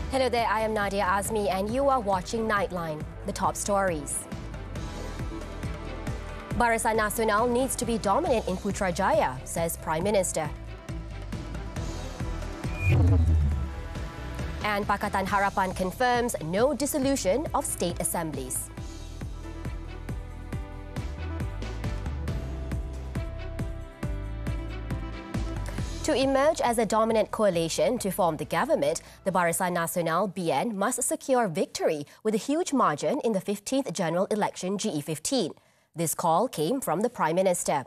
Hello there, I am Nadia Azmi and you are watching Nightline, the top stories. Barisan Nasional needs to be dominant in Putrajaya, says Prime Minister. And Pakatan Harapan confirms no dissolution of state assemblies. To emerge as a dominant coalition to form the government, the Barisan Nasional (BN) must secure victory with a huge margin in the 15th general election GE15. This call came from the Prime Minister.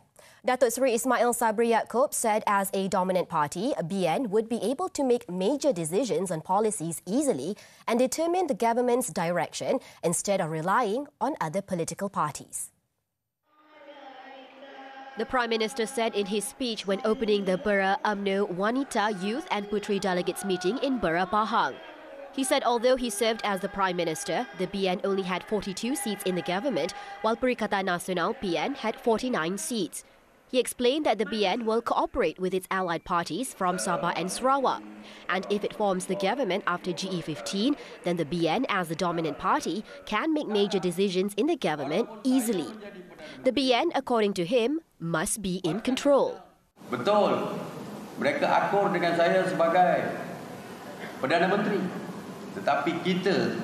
Datuk Seri Ismail Sabri Yaakob said as a dominant party, BN would be able to make major decisions on policies easily and determine the government's direction instead of relying on other political parties. The Prime Minister said in his speech when opening the Bera AMNO Wanita Youth and Puteri Delegates meeting in Bera Pahang. He said although he served as the Prime Minister, the BN only had 42 seats in the government, while Perikatan Nasional (PN) had 49 seats. He explained that the BN will cooperate with its allied parties from Sabah and Sarawak. And if it forms the government after GE15, then the BN as the dominant party can make major decisions in the government easily. The BN, according to him, must be in control. Betul, mereka akur dengan saya sebagai Perdana Menteri. Tetapi kita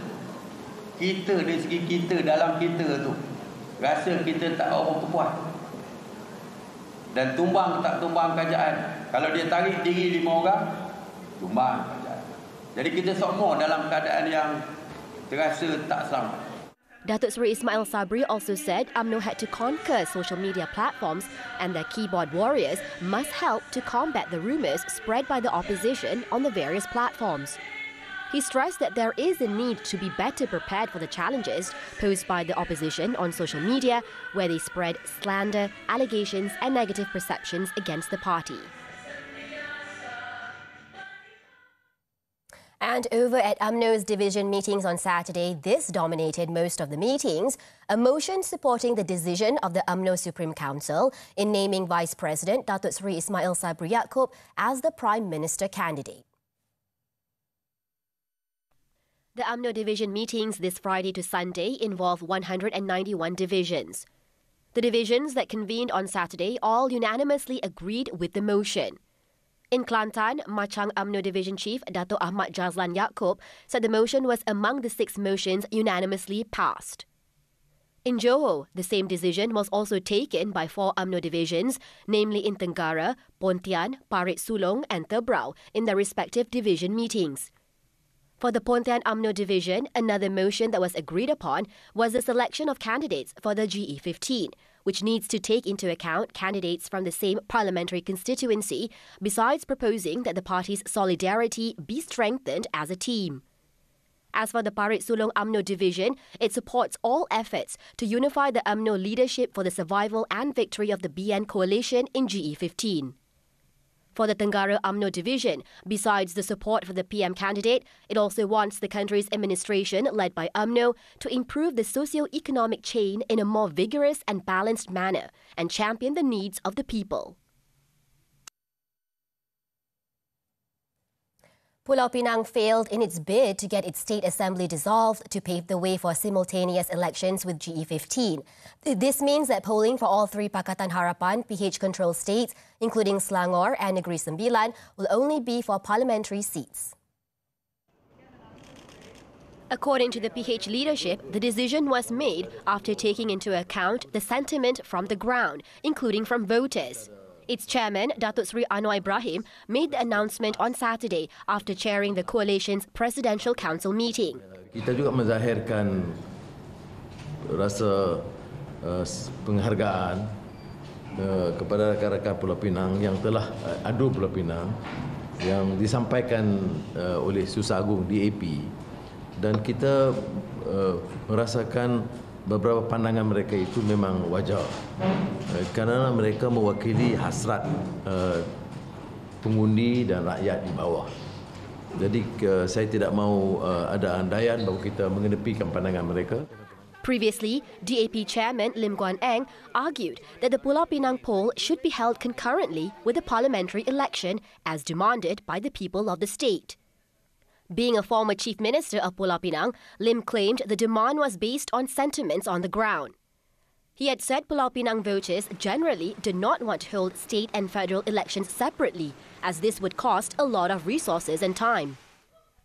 dari segi kita dalam kita tu, rasa kita tak apa puas. Dan tumbang tak tumbang kerajaan. Kalau dia tarik diri 5 orang, tumbang kerajaan. Jadi kita semua dalam keadaan yang terasa tak selamat. Datuk Seri Ismail Sabri also said UMNO had to conquer social media platforms and their keyboard warriors must help to combat the rumours spread by the opposition on the various platforms. He stressed that there is a need to be better prepared for the challenges posed by the opposition on social media, where they spread slander, allegations and negative perceptions against the party. And over at UMNO's division meetings on Saturday, this dominated most of the meetings, a motion supporting the decision of the UMNO Supreme Council in naming Vice President Datuk Seri Ismail Sabri Yaakob as the Prime Minister candidate. The UMNO division meetings this Friday to Sunday involve 191 divisions. The divisions that convened on Saturday all unanimously agreed with the motion. In Kelantan, Machang UMNO Division Chief Dato' Ahmad Jazlan Yaakob said the motion was among the 6 motions unanimously passed. In Johor, the same decision was also taken by 4 UMNO divisions, namely in Tenggara, Pontian, Parit Sulong and Tebrau in their respective division meetings. For the Pontian UMNO division, another motion that was agreed upon was the selection of candidates for the GE15, which needs to take into account candidates from the same parliamentary constituency, besides proposing that the party's solidarity be strengthened as a team. As for the Parit Sulong UMNO division, it supports all efforts to unify the UMNO leadership for the survival and victory of the BN coalition in GE15. For the Tenggara UMNO division, besides the support for the PM candidate, it also wants the country's administration, led by UMNO, to improve the socio-economic chain in a more vigorous and balanced manner and champion the needs of the people. Pulau Pinang failed in its bid to get its state assembly dissolved to pave the way for simultaneous elections with GE15. This means that polling for all 3 Pakatan Harapan PH-controlled states, including Selangor and Negeri Sembilan, will only be for parliamentary seats. According to the PH leadership, the decision was made after taking into account the sentiment from the ground, including from voters. Its chairman, Datuk Seri Anwar Ibrahim, made the announcement on Saturday after chairing the coalition's Presidential Council meeting. Kita juga menzahirkan rasa penghargaan kepada rakan-rakan Pulau Pinang yang telah adu Pulau Pinang yang disampaikan oleh Susah Agung DAP, dan kita merasakan beberapa pandangan mereka itu memang wajar kerana mereka mewakili hasrat pengundi dan rakyat di bawah. Jadi saya tidak mahu ada andaian bahawa kita mengenepikan pandangan mereka. Previously, DAP Chairman Lim Guan Eng argued that the Pulau Pinang poll should be held concurrently with the parliamentary election as demanded by the people of the state. Being a former chief minister of Pulau Pinang, Lim claimed the demand was based on sentiments on the ground. He had said Pulau Pinang voters generally did not want to hold state and federal elections separately, as this would cost a lot of resources and time.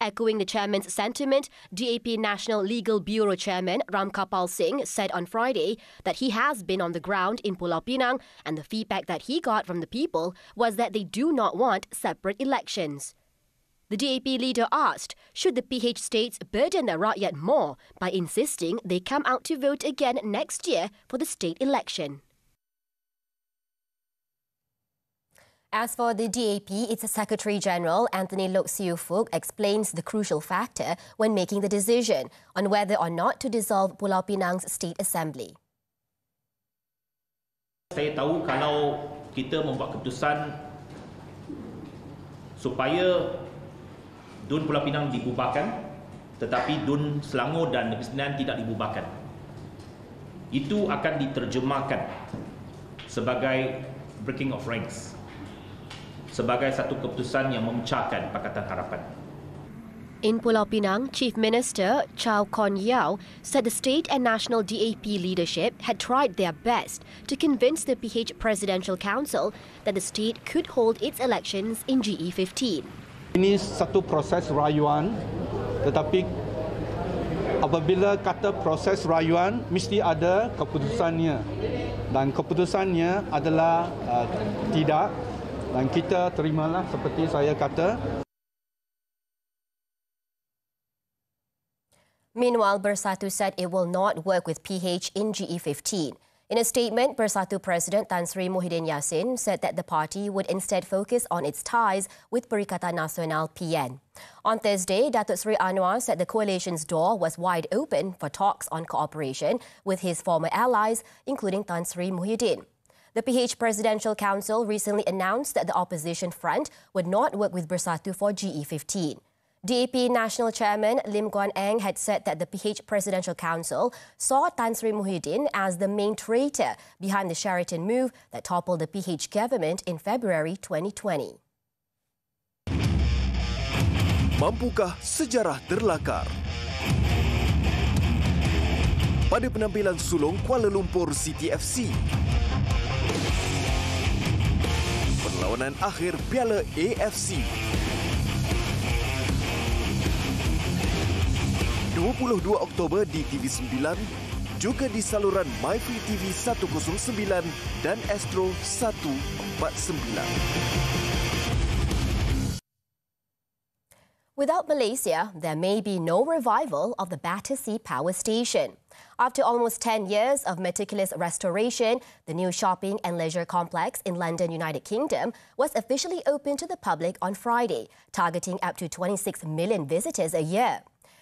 Echoing the chairman's sentiment, DAP National Legal Bureau Chairman Ramkapal Singh said on Friday that he has been on the ground in Pulau Pinang and the feedback that he got from the people was that they do not want separate elections. The DAP leader asked, should the PH states burden the rakyat more by insisting they come out to vote again next year for the state election? As for the DAP, its Secretary General, Anthony Loke Siu Fook, explains the crucial factor when making the decision on whether or not to dissolve Pulau Pinang's State Assembly. Saya tahu kalau kita membuat keputusan supaya DUN Pulau Pinang dibubarkan, tetapi DUN Selangor dan Negeri Sembilan tidak dibubarkan, itu akan diterjemahkan sebagai breaking of ranks, sebagai satu keputusan yang memecahkan Pakatan Harapan. In Pulau Pinang, Chief Minister Chow Kon Yeow said the state and national DAP leadership had tried their best to convince the PH Presidential Council that the state could hold its elections in GE15. Ini satu proses rayuan, tetapi apabila kata proses rayuan, mesti ada keputusannya. Dan keputusannya adalah tidak, dan kita terimalah seperti saya kata. Meanwhile, Bersatu said it will not work with PH in GE15. In a statement, Bersatu President Tan Sri Muhyiddin Yassin said that the party would instead focus on its ties with Perikatan Nasional PN. On Thursday, Datuk Sri Anwar said the coalition's door was wide open for talks on cooperation with his former allies, including Tan Sri Muhyiddin. The PH Presidential Council recently announced that the opposition front would not work with Bersatu for GE15. DAP National Chairman Lim Guan Eng had said that the PH Presidential Council saw Tan Sri Muhyiddin as the main traitor behind the Sheraton move that toppled the PH government in February 2020. Mampukah sejarah terlakar? Pada penampilan sulung Kuala Lumpur City FC, perlawanan akhir Piala AFC, 22 Oktober di TV9, juga di saluran MyFree TV 109 dan Astro 149. Without Malaysia, there may be no revival of the Battersea Power Station. After almost 10 years of meticulous restoration, the new shopping and leisure complex in London, United Kingdom, was officially opened to the public on Friday, targeting up to 26 million visitors a year.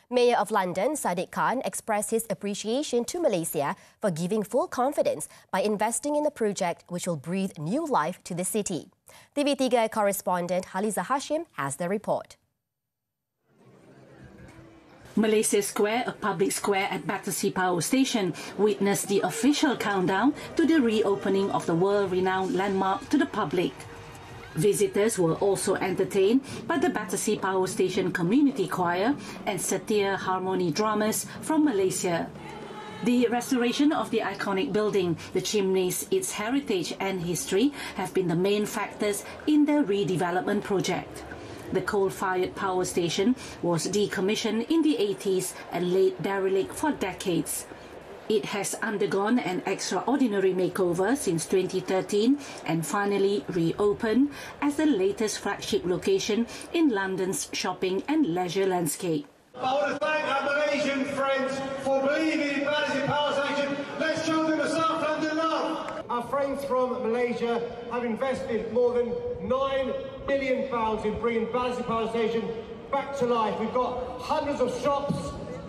Mayor of London, Sadiq Khan, expressed his appreciation to Malaysia for giving full confidence by investing in the project, which will breathe new life to the city. TV3 correspondent Haliza Hashim has the report. Malaysia Square, a public square at Battersea Power Station, witnessed the official countdown to the reopening of the world-renowned landmark to the public. Visitors were also entertained by the Battersea Power Station Community Choir and Setia Harmony Drummers from Malaysia. The restoration of the iconic building, the chimneys, its heritage and history have been the main factors in the redevelopment project. The coal-fired power station was decommissioned in the 80s and laid derelict for decades. It has undergone an extraordinary makeover since 2013 and finally reopened as the latest flagship location in London's shopping and leisure landscape. I want to thank our Malaysian friends for believing in Battersea Power Station. Let's show them the South London love. Our friends from Malaysia have invested more than £9 million in bringing Battersea Power Station back to life. We've got hundreds of shops,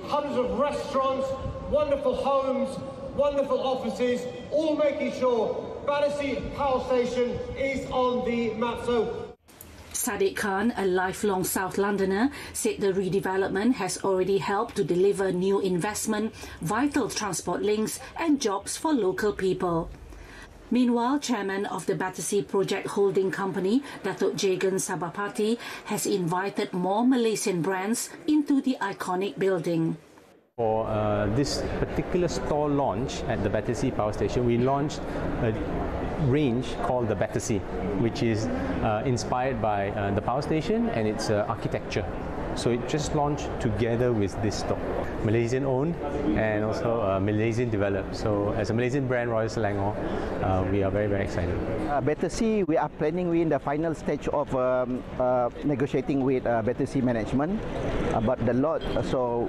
hundreds of restaurants, wonderful homes, wonderful offices, all making sure Battersea Power Station is on the map. Sadiq Khan, a lifelong South Londoner, said the redevelopment has already helped to deliver new investment, vital transport links and jobs for local people. Meanwhile, Chairman of the Battersea Project Holding Company, Datuk Jagan Sabapati, has invited more Malaysian brands into the iconic building. For this particular store launch at the Battersea Power Station, we launched a range called the Battersea, which is inspired by the power station and its architecture. So it just launched together with this store. Malaysian owned and also Malaysian developed. So as a Malaysian brand, Royal Selangor, we are very, very excited. Battersea, we are planning, we're in the final stage of negotiating with Battersea management about the lot. So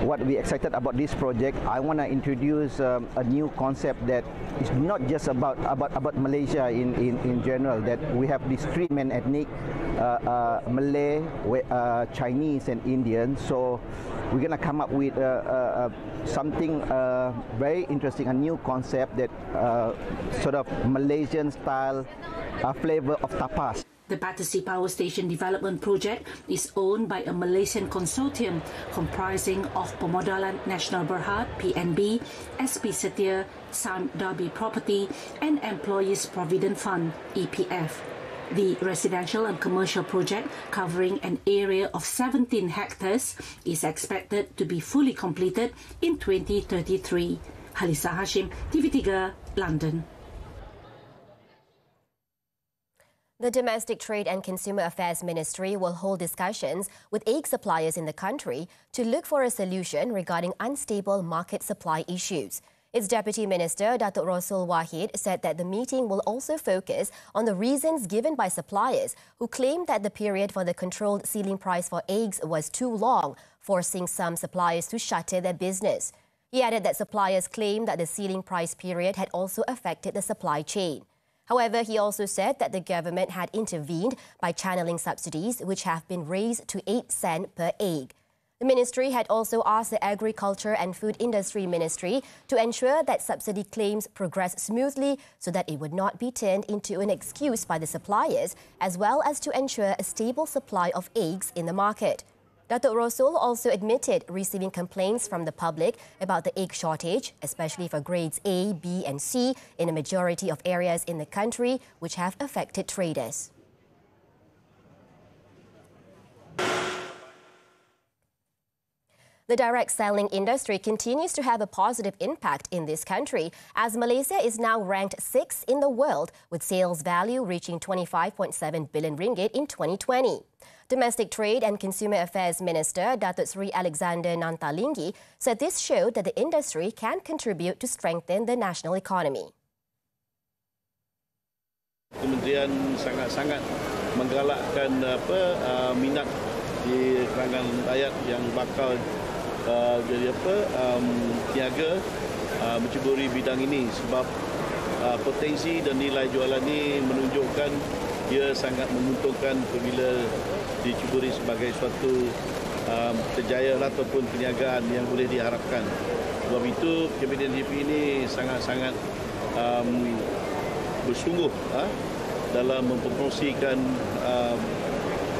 what we're excited about this project, I want to introduce a new concept that is not just about Malaysia in general, that we have these three main ethnic, Malay, Chinese and Indian. So we're going to come up with something very interesting, a new concept that sort of Malaysian style flavor of tapas. The Battersea Power Station Development Project is owned by a Malaysian consortium comprising of Pemodalan Nasional Berhad (PNB), SP Setia, Sun Derby Property and Employees Provident Fund (EPF). The residential and commercial project, covering an area of 17 hectares, is expected to be fully completed in 2033. Halisa Hashim, TV3, London. The Domestic Trade and Consumer Affairs Ministry will hold discussions with egg suppliers in the country to look for a solution regarding unstable market supply issues. Its Deputy Minister, Datuk Rasul Wahid, said that the meeting will also focus on the reasons given by suppliers who claimed that the period for the controlled ceiling price for eggs was too long, forcing some suppliers to shutter their business. He added that suppliers claimed that the ceiling price period had also affected the supply chain. However, he also said that the government had intervened by channeling subsidies, which have been raised to 8 cents per egg. The ministry had also asked the Agriculture and Food Industry Ministry to ensure that subsidy claims progress smoothly so that it would not be turned into an excuse by the suppliers, as well as to ensure a stable supply of eggs in the market. Datuk Rasul also admitted receiving complaints from the public about the egg shortage, especially for grades A, B and C in a majority of areas in the country, which have affected traders. The direct selling industry continues to have a positive impact in this country, as Malaysia is now ranked 6th in the world, with sales value reaching 25.7 billion ringgit in 2020. Domestic Trade and Consumer Affairs Minister Datuk Seri Alexander Nantalinggi said this showed that the industry can contribute to strengthen the national economy. Kementerian sangat-sangat menggalakkan minat di kalangan rakyat yang bakal jadi tiaga menceburi bidang ini, sebab potensi dan nilai jualan ini menunjukkan ia sangat menguntungkan apabila dicuburi sebagai suatu kejayaan ataupun perniagaan yang boleh diharapkan. Sebab itu Kabinet DP ini sangat-sangat bersungguh dalam mempromosikan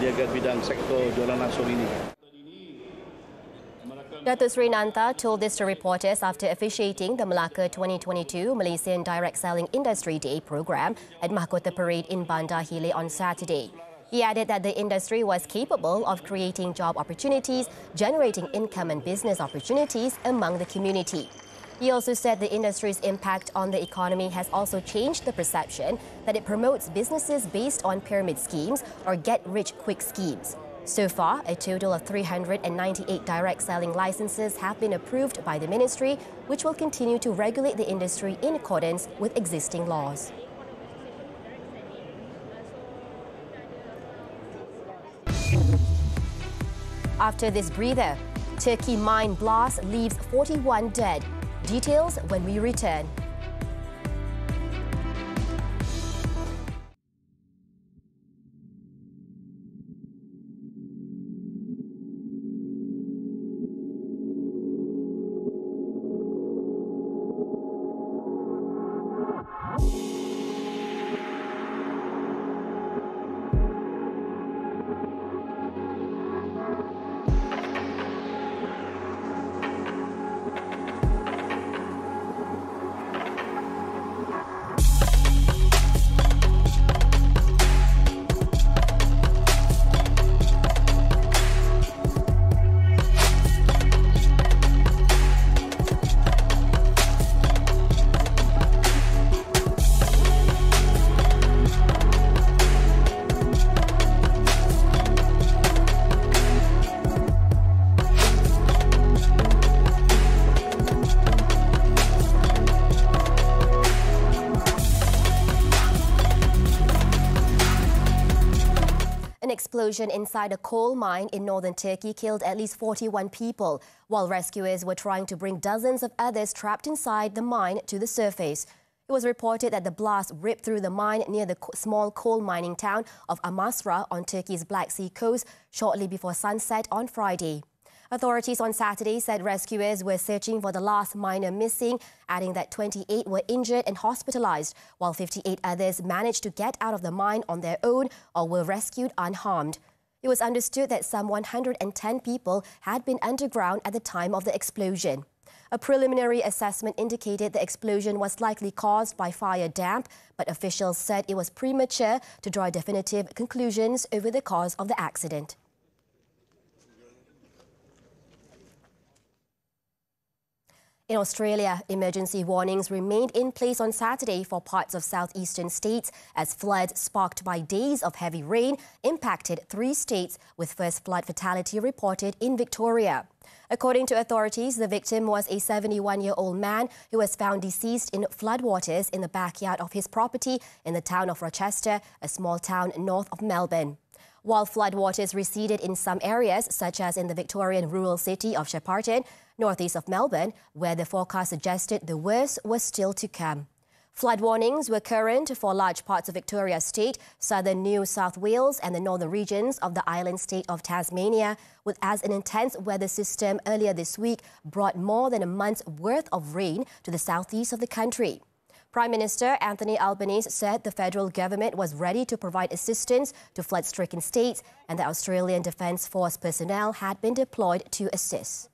niaga bidang sektor jualan langsung ini. Datuk Seri Nanta told this to reporters after officiating the Melaka 2022 Malaysian Direct Selling Industry Day program at Mahkota Parade in Bandar Hilir on Saturday. He added that the industry was capable of creating job opportunities, generating income and business opportunities among the community. He also said the industry's impact on the economy has also changed the perception that it promotes businesses based on pyramid schemes or get-rich-quick schemes. So far, a total of 398 direct selling licenses have been approved by the ministry, which will continue to regulate the industry in accordance with existing laws. After this breather, Turkey mine blast leaves 41 dead. Details when we return. explosion inside a coal mine in northern Turkey killed at least 41 people, while rescuers were trying to bring dozens of others trapped inside the mine to the surface. It was reported that the blast ripped through the mine near the small coal mining town of Amasra on Turkey's Black Sea coast shortly before sunset on Friday. Authorities on Saturday said rescuers were searching for the last miner missing, adding that 28 were injured and hospitalized, while 58 others managed to get out of the mine on their own or were rescued unharmed. It was understood that some 110 people had been underground at the time of the explosion. A preliminary assessment indicated the explosion was likely caused by fire damp, but officials said it was premature to draw definitive conclusions over the cause of the accident. In Australia, emergency warnings remained in place on Saturday for parts of southeastern states as floods sparked by days of heavy rain impacted 3 states, with first flood fatality reported in Victoria. According to authorities, the victim was a 71-year-old man who was found deceased in floodwaters in the backyard of his property in the town of Rochester, a small town north of Melbourne. While floodwaters receded in some areas, such as in the Victorian rural city of Shepparton, northeast of Melbourne, where the forecast suggested the worst was still to come. Flood warnings were current for large parts of Victoria State, southern New South Wales and the northern regions of the island state of Tasmania, as an intense weather system earlier this week brought more than a month's worth of rain to the southeast of the country. Prime Minister Anthony Albanese said the federal government was ready to provide assistance to flood-stricken states and the Australian Defence Force personnel had been deployed to assist.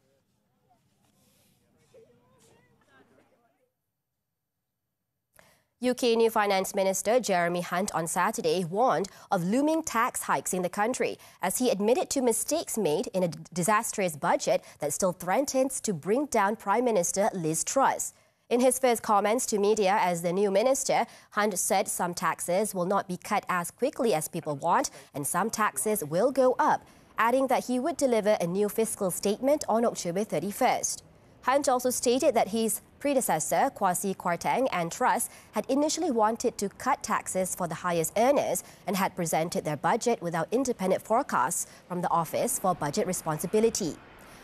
UK new Finance Minister Jeremy Hunt on Saturday warned of looming tax hikes in the country as he admitted to mistakes made in a disastrous budget that still threatens to bring down Prime Minister Liz Truss. In his first comments to media as the new minister, Hunt said some taxes will not be cut as quickly as people want and some taxes will go up, adding that he would deliver a new fiscal statement on October 31st. Hunt also stated that his predecessor, Kwasi Kwarteng and Truss, had initially wanted to cut taxes for the highest earners and had presented their budget without independent forecasts from the Office for Budget Responsibility.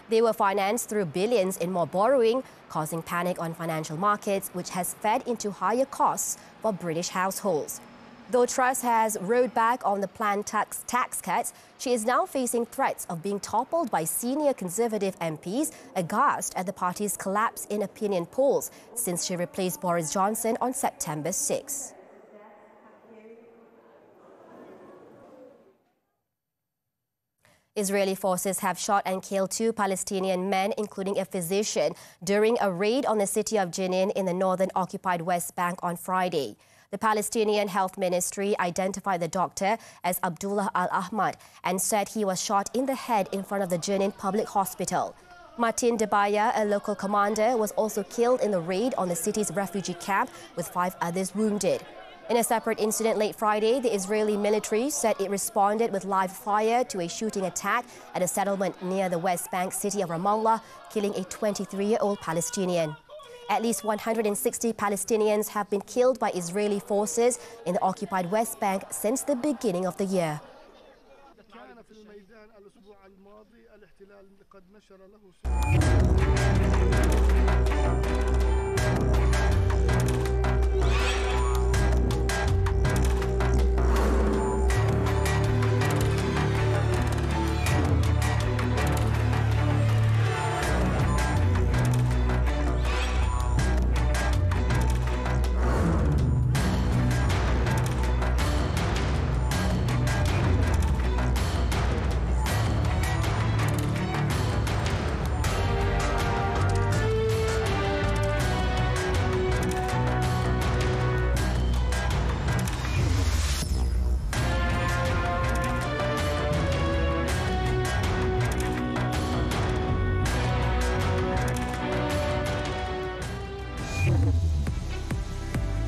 They were financed through billions in more borrowing, causing panic on financial markets, which has fed into higher costs for British households. Though Truss has rowed back on the planned tax cuts, she is now facing threats of being toppled by senior Conservative MPs, aghast at the party's collapse in opinion polls since she replaced Boris Johnson on September 6. Israeli forces have shot and killed 2 Palestinian men, including a physician, during a raid on the city of Jenin in the northern occupied West Bank on Friday. The Palestinian Health Ministry identified the doctor as Abdullah al-Ahmad and said he was shot in the head in front of the Jenin Public Hospital. Martin Debaya, a local commander, was also killed in the raid on the city's refugee camp, with 5 others wounded. In a separate incident late Friday, the Israeli military said it responded with live fire to a shooting attack at a settlement near the West Bank city of Ramallah, killing a 23-year-old Palestinian. At least 160 Palestinians have been killed by Israeli forces in the occupied West Bank since the beginning of the year.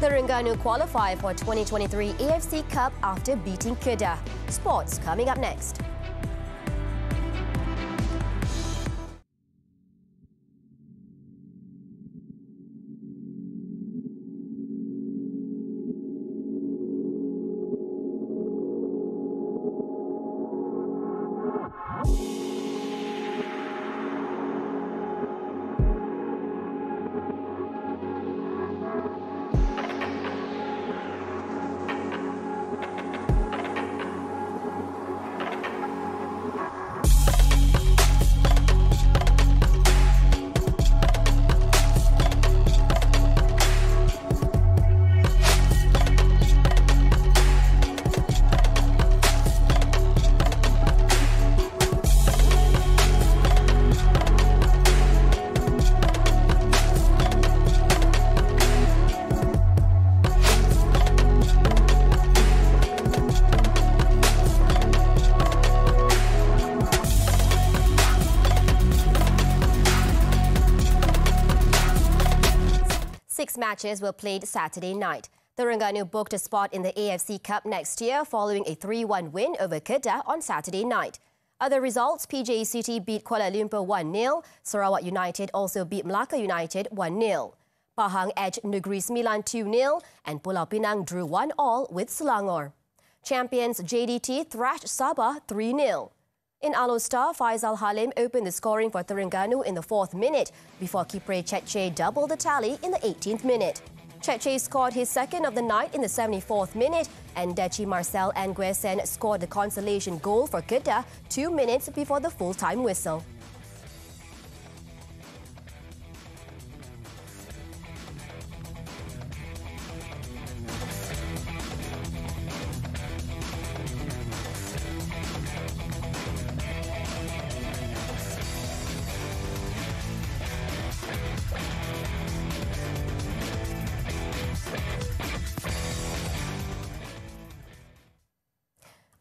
Terengganu qualify for 2023 AFC Cup after beating Kedah. Sports coming up next. 6 matches were played Saturday night. Terengganu booked a spot in the AFC Cup next year following a 3-1 win over Kedah on Saturday night. Other results, PJ City beat Kuala Lumpur 1-0, Sarawak United also beat Melaka United 1-0. Pahang edged Negeri Sembilan 2-0 and Pulau Pinang drew 1-1 with Selangor. Champions JDT thrashed Sabah 3-0. In Alostar, Faisal Halim opened the scoring for Terengganu in the 4th minute before Kipre Chetche doubled the tally in the 18th minute. Chetche scored his second of the night in the 74th minute and Dechi Marcel Anguesen scored the consolation goal for Kedah 2 minutes before the full-time whistle.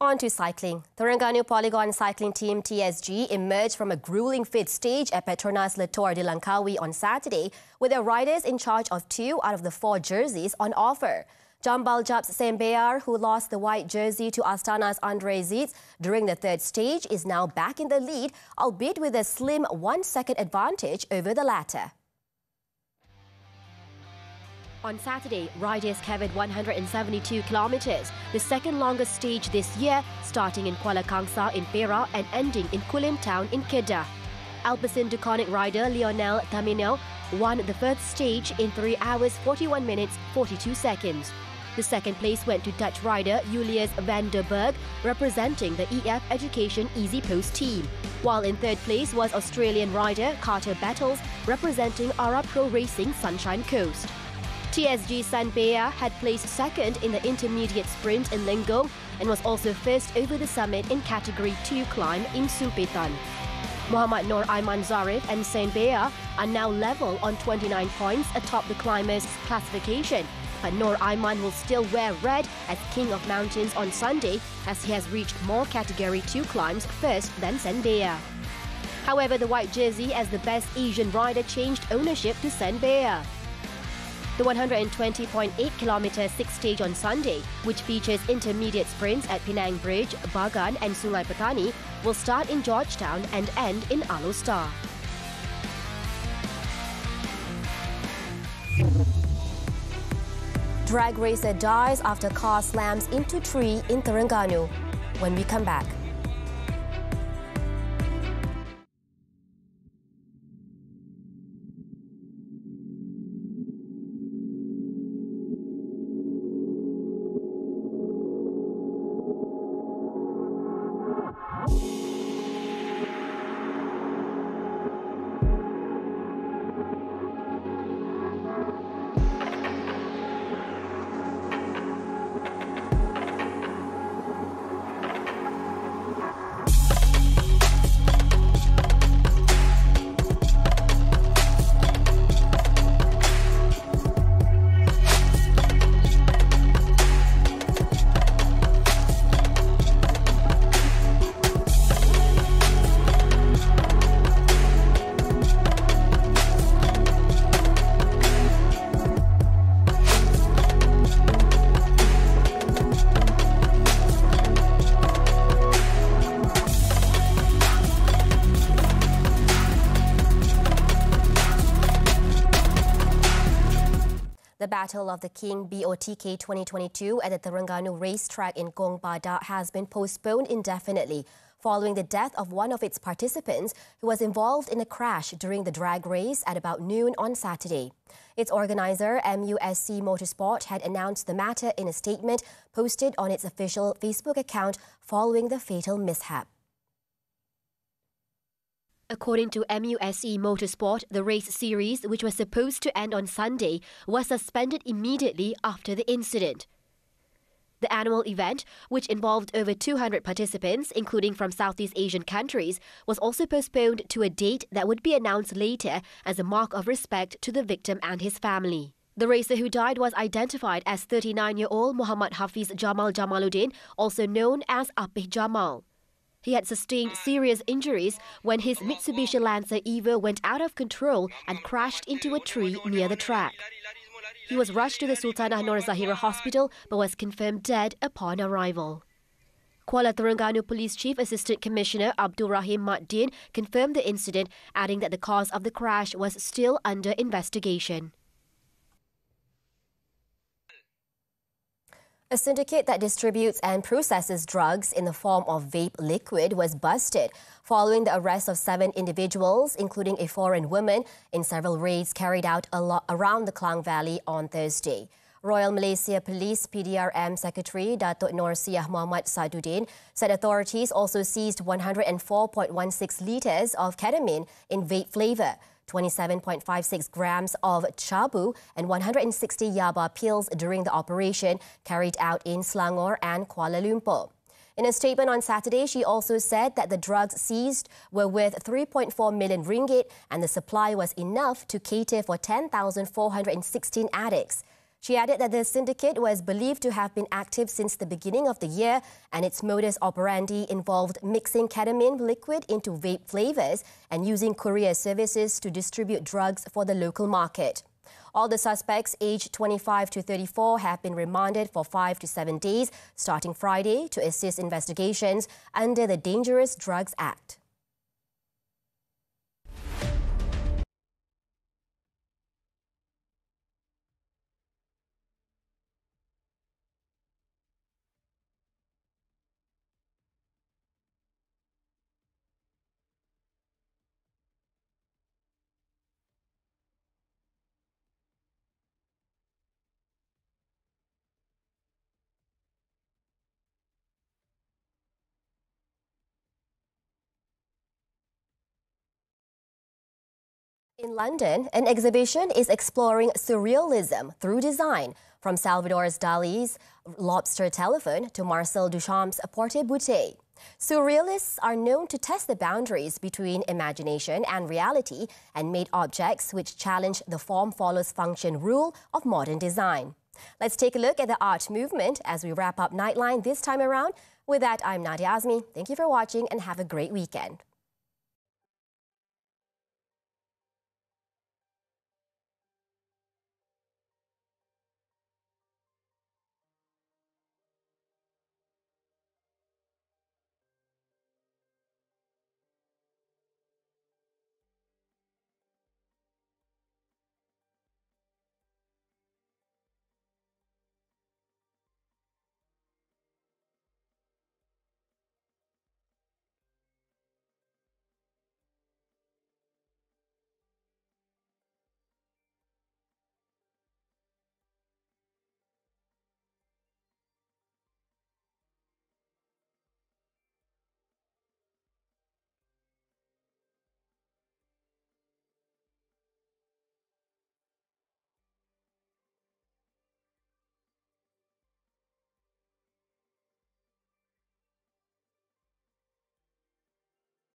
On to cycling. Terengganu Polygon cycling team TSG emerged from a grueling 5th stage at Petronas Le Tour de Langkawi on Saturday, with their riders in charge of 2 out of the 4 jerseys on offer. Jambal Jabs Sembear, who lost the white jersey to Astana's Andre Zietz during the 3rd stage, is now back in the lead, albeit with a slim 1-second advantage over the latter. On Saturday, riders covered 172 kilometres, the second longest stage this year, starting in Kuala Kangsar in Perak and ending in Kulim Town in Kedah. Alpecin Duconic rider Lionel Tamino won the 1st stage in 3 hours 41 minutes 42 seconds. The second place went to Dutch rider Julius van der Berg, representing the EF Education Easy Post team, while in 3rd place was Australian rider Carter Battles, representing Arab Pro Racing Sunshine Coast. TSG Sanpea had placed 2nd in the intermediate sprint in Lenggong and was also first over the summit in Category 2 climb in Sumpitan. Muhammad Noor Aiman Zarif and Sanpea are now level on 29 points atop the climbers' classification, but Noor Aiman will still wear red as King of Mountains on Sunday as he has reached more Category 2 climbs first than Sanpea. However, the white jersey as the best Asian rider changed ownership to Sanpea. The 120.8-kilometre 6th stage on Sunday, which features intermediate sprints at Penang Bridge, Bagan and Sungai Petani, will start in Georgetown and end in Alostar. Drag racer dies after car slams into tree in Terengganu. When we come back. The Battle of the King BOTK 2022 at the Terengganu racetrack in Gong Badak has been postponed indefinitely following the death of one of its participants who was involved in a crash during the drag race at about noon on Saturday. Its organizer, MUSC Motorsport, had announced the matter in a statement posted on its official Facebook account following the fatal mishap. According to MUSC Motorsport, the race series, which was supposed to end on Sunday, was suspended immediately after the incident. The annual event, which involved over 200 participants, including from Southeast Asian countries, was also postponed to a date that would be announced later as a mark of respect to the victim and his family. The racer who died was identified as 39-year-old Muhammad Hafiz Jamal Jamaluddin, also known as Apih Jamal. He had sustained serious injuries when his Mitsubishi Lancer Evo went out of control and crashed into a tree near the track. he was rushed to the Sultanah Nur Zahira Hospital but was confirmed dead upon arrival. Kuala Terengganu Police Chief Assistant Commissioner Abdul Rahim Maddin confirmed the incident, adding that the cause of the crash was still under investigation. A syndicate that distributes and processes drugs in the form of vape liquid was busted following the arrest of 7 individuals, including a foreign woman, in several raids carried out around the Klang Valley on Thursday. Royal Malaysia Police PDRM Secretary Datuk Nur Siyah Muhammad Saduddin said authorities also seized 104.16 litres of ketamine in vape flavour, 27.56 grams of chabu and 160 yaba pills during the operation carried out in Selangor and Kuala Lumpur. In a statement on Saturday, she also said that the drugs seized were worth 3.4 million ringgit and the supply was enough to cater for 10,416 addicts. She added that the syndicate was believed to have been active since the beginning of the year and its modus operandi involved mixing ketamine liquid into vape flavours and using courier services to distribute drugs for the local market. All the suspects aged 25 to 34 have been remanded for 5 to 7 days starting Friday to assist investigations under the Dangerous Drugs Act. In London, an exhibition is exploring surrealism through design, from Salvador Dali's Lobster Telephone to Marcel Duchamp's Porte Bouteille. Surrealists are known to test the boundaries between imagination and reality and made objects which challenge the form follows function rule of modern design. Let's take a look at the art movement as we wrap up Nightline this time around. With that, I'm Nadia Azmi. Thank you for watching and have a great weekend.